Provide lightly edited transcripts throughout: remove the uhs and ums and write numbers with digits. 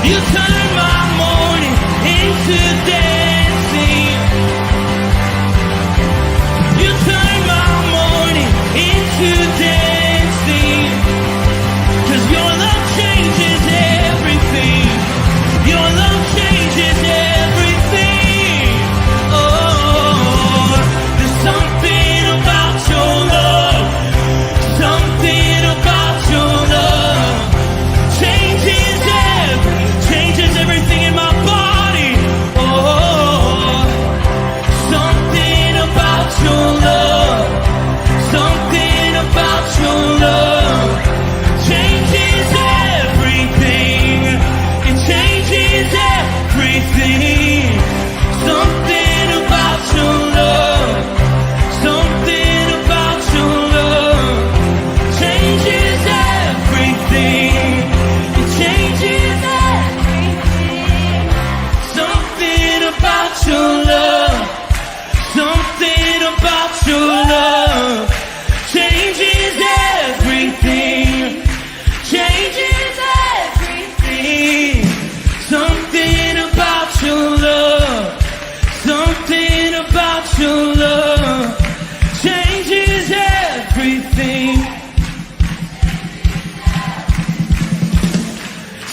You turn my mourning into dancing. You turn my mourning into dancing. 'Cause your love changes everything. Your love changes everything. Oh, there's something about your love. Something about your love changes everything in my body. Oh, something about your love. Something about your love changes everything. It changes everything. Something about your love. Something about your love changes everything. It changes everything. Something about your love. Something about your love changes everything. Changes everything. Something about your love. Something about your love changes everything.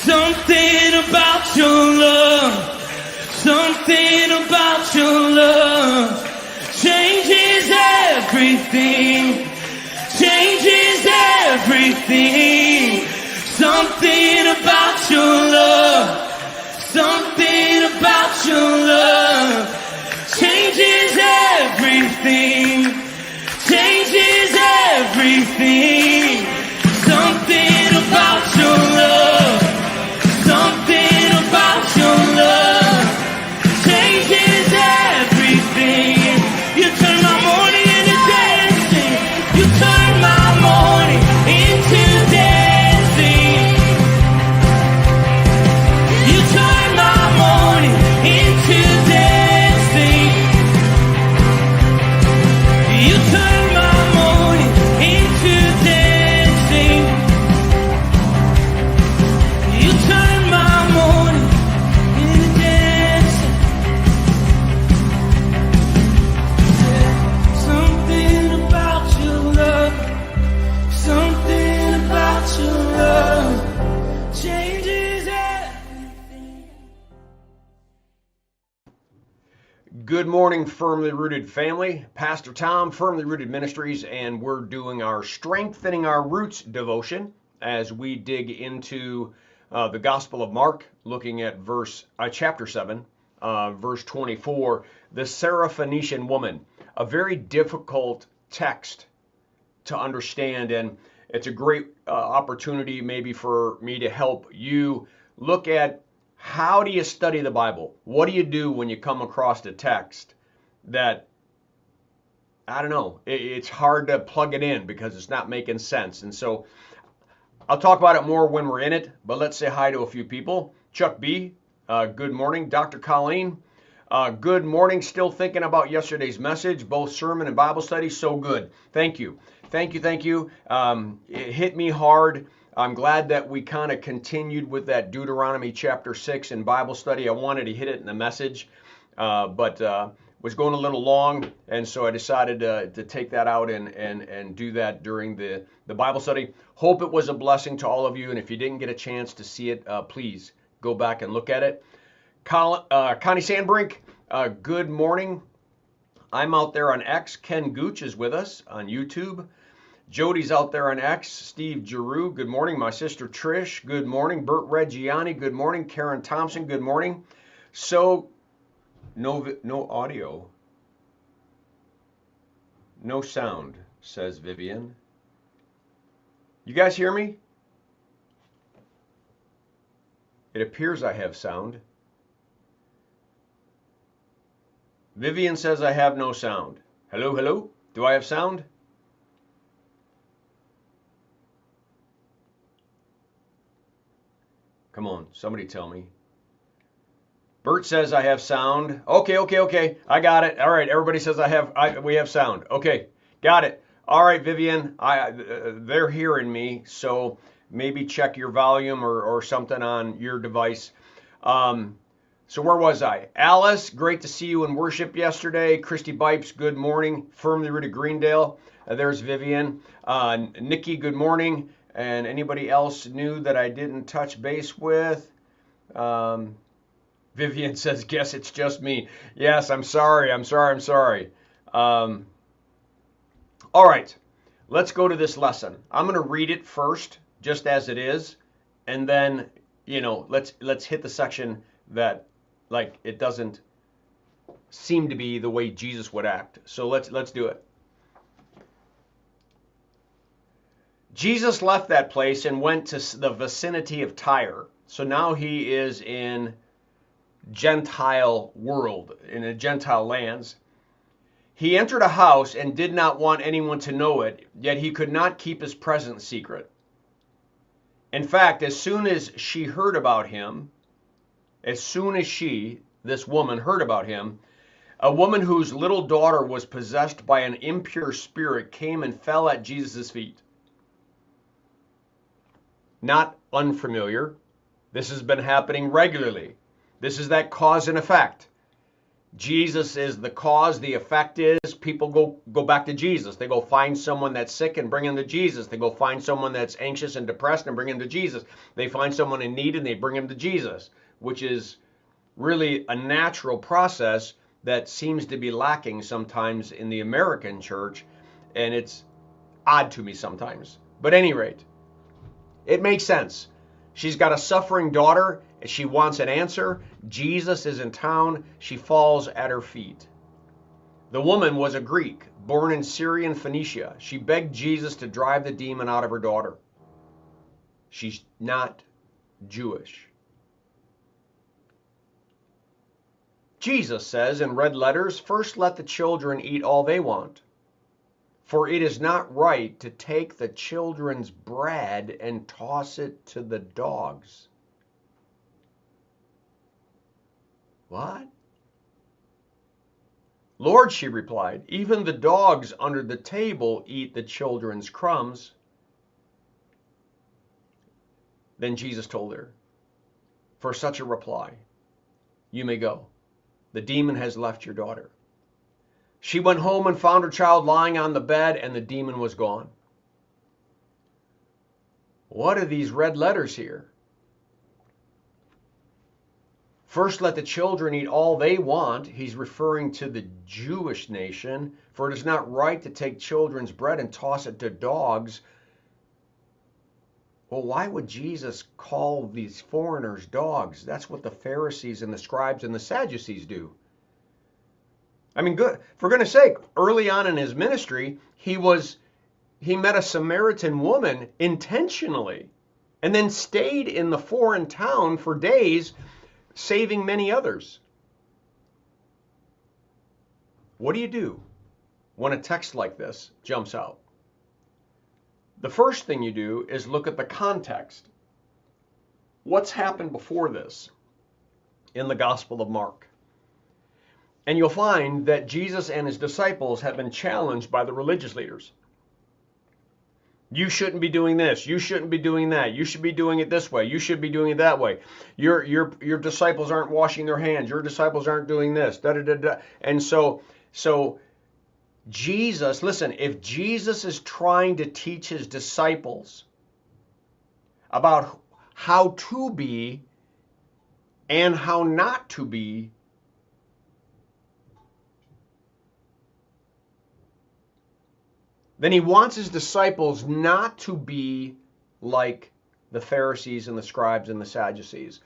Something about your love. Something about your love changes everything. Changes everything. Something about your love. Something about your love changes everything. Changes everything. Something about your love. Something about your love changes everything. You turn my mourning into dancing. You turn my mourning into dancing. You turn my mourning into dancing. You turn my mourning into dancing. You turn my mourning into dancing. Something about your love. Something about your love changes everything. Good morning, Firmly Rooted family. Pastor Tom, Firmly Rooted Ministries, and we're doing our Strengthening Our Roots devotion as we dig into the Gospel of Mark, looking at chapter 7, verse 24, the Syrophoenician woman. A very difficult text to understand, and it's a great opportunity maybe for me to help you look at how do you study the Bible? What do you do when you come across a text that, I don't know, it's hard to plug it in because it's not making sense. And so I'll talk about it more when we're in it, but let's say hi to a few people. Chuck B, good morning. Dr. Colleen, good morning. Still thinking about yesterday's message, both sermon and Bible study. So good. Thank you. Thank you. Thank you. It hit me hard. I'm glad that we kind of continued with that Deuteronomy chapter 6 in Bible study. I wanted to hit it in the message, but was going a little long, and so I decided to take that out and do that during the Bible study. Hope it was a blessing to all of you, and if you didn't get a chance to see it, please go back and look at it. Connie Sandbrink, good morning. I'm out there on X. Ken Gooch is with us on YouTube. Jody's out there on X. Steve Giroux, good morning. My sister Trish, good morning. Bert Reggiani, good morning. Karen Thompson, good morning. So, no audio. No sound, says Vivian. You guys hear me? It appears I have sound. Vivian says I have no sound. Hello, hello? Do I have sound? Come on, somebody tell me. Bert says I have sound. Okay. I got it. All right, everybody says we have sound. Okay, got it. All right, Vivian, they're hearing me, so maybe check your volume or something on your device. So where was I? Alice, great to see you in worship yesterday. Christy Bipes, good morning. Firmly Rooted Greendale. There's Vivian. Nikki, good morning. And anybody else new that I didn't touch base with? Vivian says, guess it's just me. Yes, I'm sorry. All right, let's go to this lesson. I'm going to read it first, just as it is, and then, let's hit the section that, like, it doesn't seem to be the way Jesus would act. So let's do it. Jesus left that place and went to the vicinity of Tyre. So now he is in Gentile world, in a Gentile lands. He entered a house and did not want anyone to know it, yet he could not keep his presence secret. In fact, as soon as she heard about him, this woman, heard about him, a woman whose little daughter was possessed by an impure spirit came and fell at Jesus' feet. Not unfamiliar. This has been happening regularly. This is that cause and effect. Jesus is the cause. The effect is people go back to Jesus. They go find someone that's sick and bring him to Jesus. They go find someone that's anxious and depressed and bring him to Jesus. They find someone in need and they bring him to Jesus, which is really a natural process that seems to be lacking sometimes in the American church, and it's odd to me sometimes. But at any rate, it makes sense. She's got a suffering daughter. She wants an answer. Jesus is in town. She falls at her feet. The woman was a Greek, born in Syrian Phoenicia. She begged Jesus to drive the demon out of her daughter. She's not Jewish. Jesus says in red letters, first let the children eat all they want. For it is not right to take the children's bread and toss it to the dogs. What? Lord, she replied, even the dogs under the table eat the children's crumbs. Then Jesus told her, for such a reply, you may go. The demon has left your daughter. She went home and found her child lying on the bed, and the demon was gone. What are these red letters here? First, let the children eat all they want. He's referring to the Jewish nation. For it is not right to take children's bread and toss it to dogs. Well, why would Jesus call these foreigners dogs? That's what the Pharisees and the scribes and the Sadducees do. I mean, good. For goodness sake, early on in his ministry, he met a Samaritan woman intentionally and then stayed in the foreign town for days, saving many others. What do you do when a text like this jumps out? The first thing you do is look at the context. What's happened before this in the Gospel of Mark? And you'll find that Jesus and his disciples have been challenged by the religious leaders. You shouldn't be doing this. You shouldn't be doing that. You should be doing it this way. You should be doing it that way. Your disciples aren't washing their hands. Your disciples aren't doing this. Da, da, da, da. And so Jesus, listen, if Jesus is trying to teach his disciples about how to be and how not to be, then he wants his disciples not to be like the Pharisees and the scribes and the Sadducees.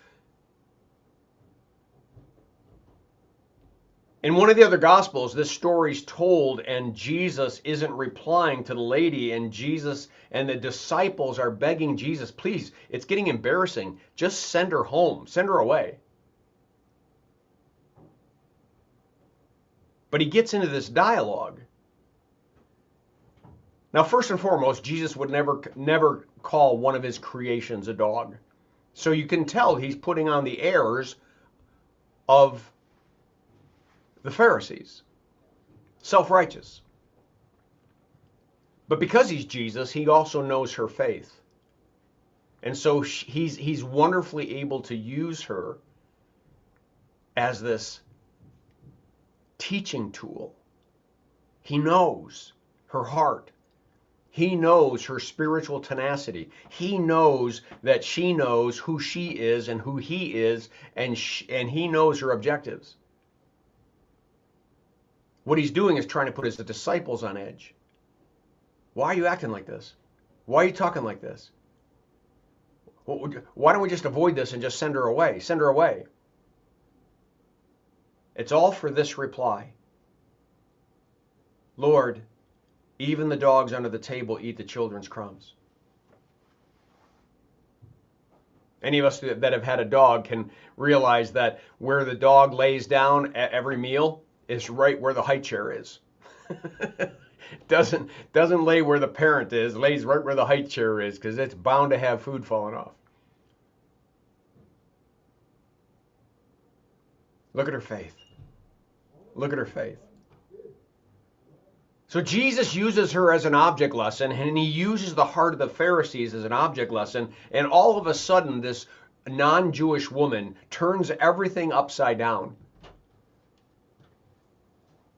In one of the other Gospels, this story's told and Jesus isn't replying to the lady, and Jesus and the disciples are begging Jesus, please, it's getting embarrassing. Just send her home. Send her away. But he gets into this dialogue. Now, first and foremost, Jesus would never call one of his creations a dog. So you can tell he's putting on the airs of the Pharisees, self-righteous. But because he's Jesus, he also knows her faith. And so he's wonderfully able to use her as this teaching tool. He knows her heart. He knows her spiritual tenacity. He knows that she knows who she is and who he is, and he knows her objectives. What he's doing is trying to put his disciples on edge. Why are you acting like this? Why are you talking like this? Why don't we just avoid this and just send her away? Send her away. It's all for this reply. Lord, even the dogs under the table eat the children's crumbs. Any of us that have had a dog can realize that where the dog lays down at every meal is right where the high chair is. doesn't lay where the parent is, lays right where the high chair is, because it's bound to have food falling off. Look at her faith. Look at her faith. So Jesus uses her as an object lesson, and he uses the heart of the Pharisees as an object lesson, and all of a sudden this non-Jewish woman turns everything upside down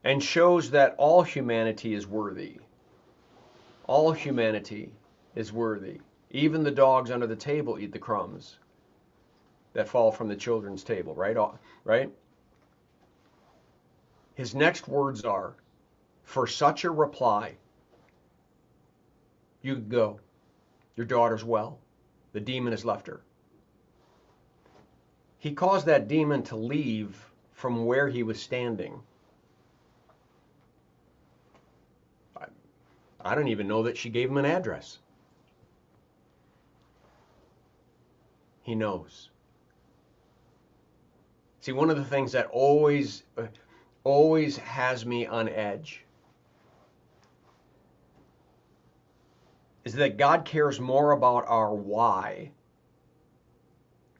and shows that all humanity is worthy. All humanity is worthy. Even the dogs under the table eat the crumbs that fall from the children's table, right? Right? His next words are, for such a reply, you go. Your daughter's well. The demon has left her. He caused that demon to leave from where he was standing. I don't even know that she gave him an address. He knows. See, one of the things that always has me on edge is that God cares more about our why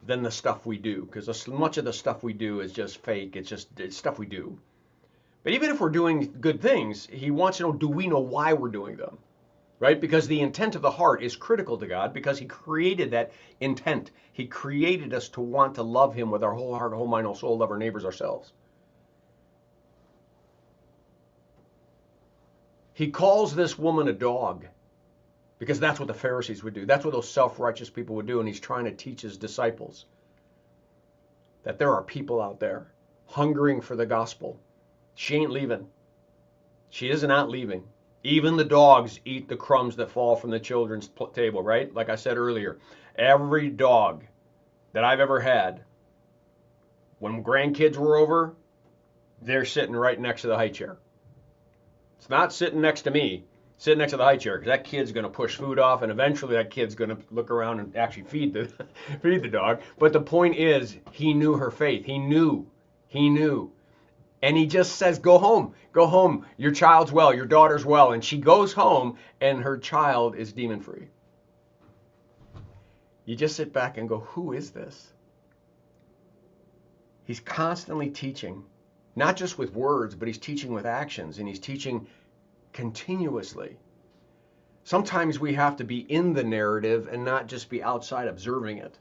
than the stuff we do, because much of the stuff we do is just fake. It's stuff we do. But even if we're doing good things, he wants to know, do we know why we're doing them? Right? Because the intent of the heart is critical to God, because he created that intent. He created us to want to love him with our whole heart, whole mind, whole soul, love our neighbors ourselves. He calls this woman a dog because that's what the Pharisees would do. That's what those self-righteous people would do, and he's trying to teach his disciples that there are people out there hungering for the gospel. She ain't leaving. She is not leaving. Even the dogs eat the crumbs that fall from the children's table, right? Like I said earlier, every dog that I've ever had, when grandkids were over, they're sitting right next to the high chair. It's not sitting next to me, sitting next to the high chair, because that kid's going to push food off, and eventually that kid's going to look around and actually feed the dog. But the point is, he knew her faith. He knew. And he just says, go home, your child's well, your daughter's well. And she goes home, and her child is demon-free. You just sit back and go, who is this? He's constantly teaching, not just with words, but he's teaching with actions, and he's teaching continuously. Sometimes we have to be in the narrative and not just be outside observing it.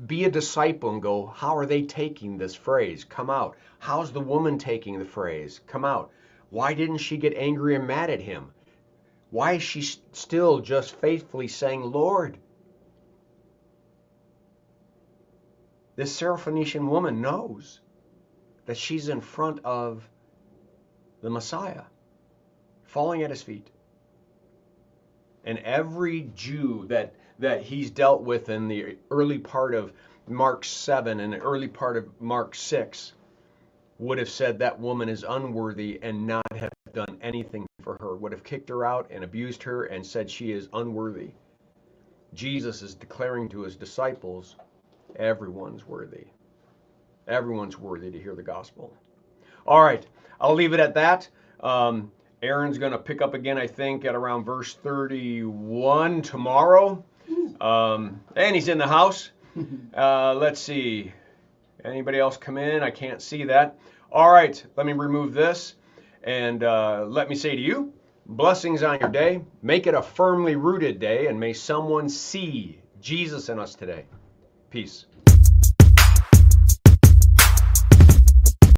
Be a disciple and go, how are they taking this phrase? Come out. How's the woman taking the phrase? Come out. Why didn't she get angry and mad at him? Why is she still just faithfully saying, Lord? This Syrophoenician woman knows that she's in front of the Messiah, falling at his feet. And every Jew that he's dealt with in the early part of Mark 7 and the early part of Mark 6 would have said that woman is unworthy and not have done anything for her, would have kicked her out and abused her and said she is unworthy. Jesus is declaring to his disciples, everyone's worthy. Everyone's worthy to hear the gospel. All right, I'll leave it at that. Aaron's going to pick up again, I think, at around verse 31 tomorrow. And he's in the house. Let's see. Anybody else come in? I can't see that. All right, let me remove this. And let me say to you, Blessings on your day. Make it a firmly rooted day, and may someone see Jesus in us today. Peace.